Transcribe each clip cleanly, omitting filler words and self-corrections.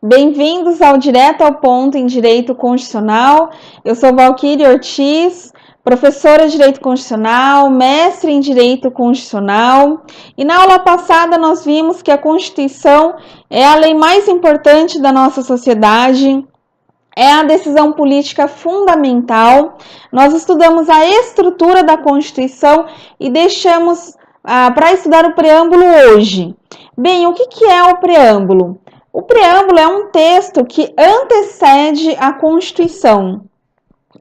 Bem-vindos ao Direto ao Ponto em Direito Constitucional. Eu sou Valquíria Ortiz, professora de Direito Constitucional, mestre em Direito Constitucional. E na aula passada nós vimos que a Constituição é a lei mais importante da nossa sociedade, é a decisão política fundamental. Nós estudamos a estrutura da Constituição e deixamos para estudar o preâmbulo hoje. Bem, o que é o preâmbulo? O preâmbulo é um texto que antecede a Constituição.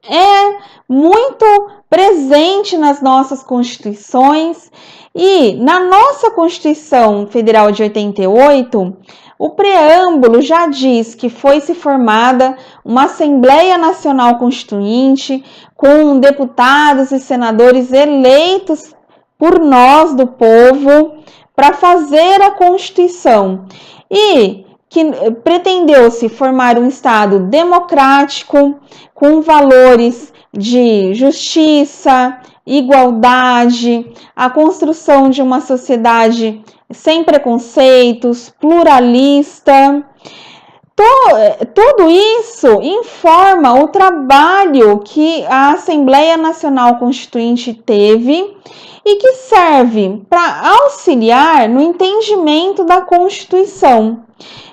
É muito presente nas nossas constituições e na nossa Constituição Federal de 88, o preâmbulo já diz que foi-se formada uma Assembleia Nacional Constituinte com deputados e senadores eleitos por nós do povo para fazer a Constituição e que pretendeu-se formar um Estado democrático, com valores de justiça, igualdade, a construção de uma sociedade sem preconceitos, pluralista. Tudo isso informa o trabalho que a Assembleia Nacional Constituinte teve e que serve para auxiliar no entendimento da Constituição.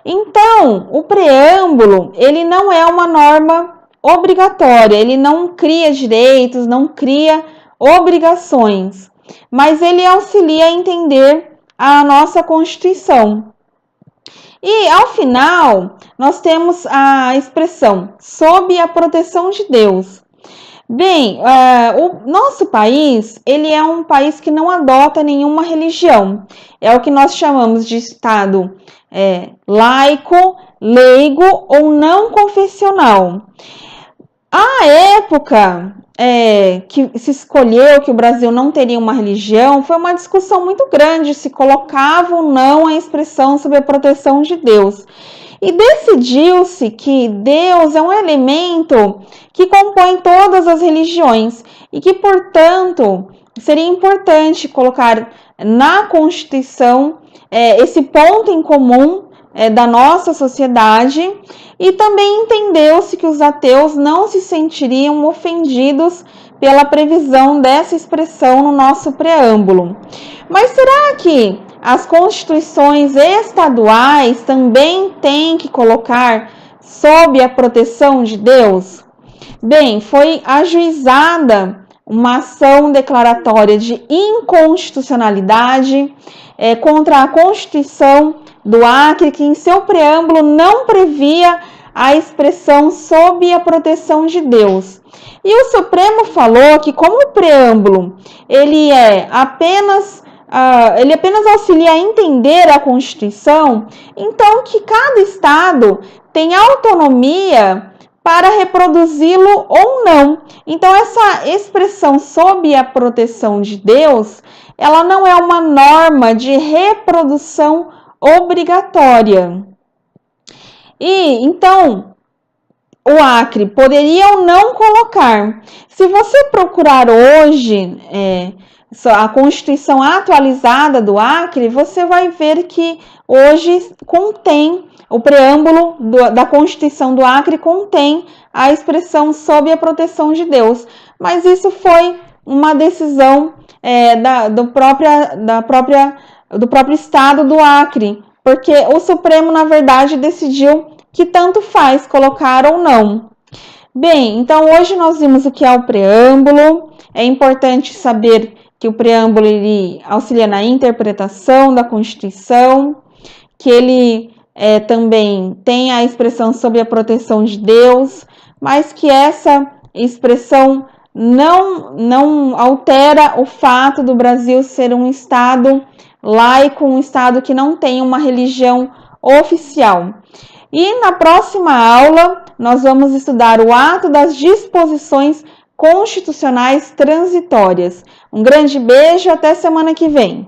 Então, o preâmbulo, ele não é uma norma obrigatória, ele não cria direitos, não cria obrigações, mas ele auxilia a entender a nossa Constituição. E, ao final, nós temos a expressão sob a proteção de Deus. Bem, o nosso país, ele é um país que não adota nenhuma religião. É o que nós chamamos de Estado laico, leigo ou não confessional. A época que se escolheu que o Brasil não teria uma religião, foi uma discussão muito grande se colocava ou não a expressão sob a proteção de Deus. E decidiu-se que Deus é um elemento que compõe todas as religiões e que, portanto, seria importante colocar na Constituição esse ponto em comum da nossa sociedade, e também entendeu-se que os ateus não se sentiriam ofendidos pela previsão dessa expressão no nosso preâmbulo. Mas será que as constituições estaduais também têm que colocar sob a proteção de Deus? Bem, foi ajuizada uma ação declaratória de inconstitucionalidade contra a Constituição do Acre, que em seu preâmbulo não previa a expressão sob a proteção de Deus. E o Supremo falou que, como o preâmbulo ele apenas auxilia a entender a Constituição, então que cada Estado tem autonomia para reproduzi-lo ou não. Então, essa expressão sob a proteção de Deus, ela não é uma norma de reprodução obrigatória. E, então, o Acre poderia ou não colocar. Se você procurar hoje a Constituição atualizada do Acre, você vai ver que hoje contém, o preâmbulo da Constituição do Acre contém a expressão sob a proteção de Deus. Mas isso foi uma decisão do próprio Estado do Acre, porque o Supremo, na verdade, decidiu que tanto faz colocar ou não. Bem, então hoje nós vimos o que é o preâmbulo. É importante saber que o preâmbulo ele auxilia na interpretação da Constituição, que ele também tem a expressão sob a proteção de Deus, mas que essa expressão não altera o fato do Brasil ser um Estado laico, um Estado que não tem uma religião oficial. E na próxima aula, nós vamos estudar o ato das disposições constitucionais transitórias. Um grande beijo, até semana que vem.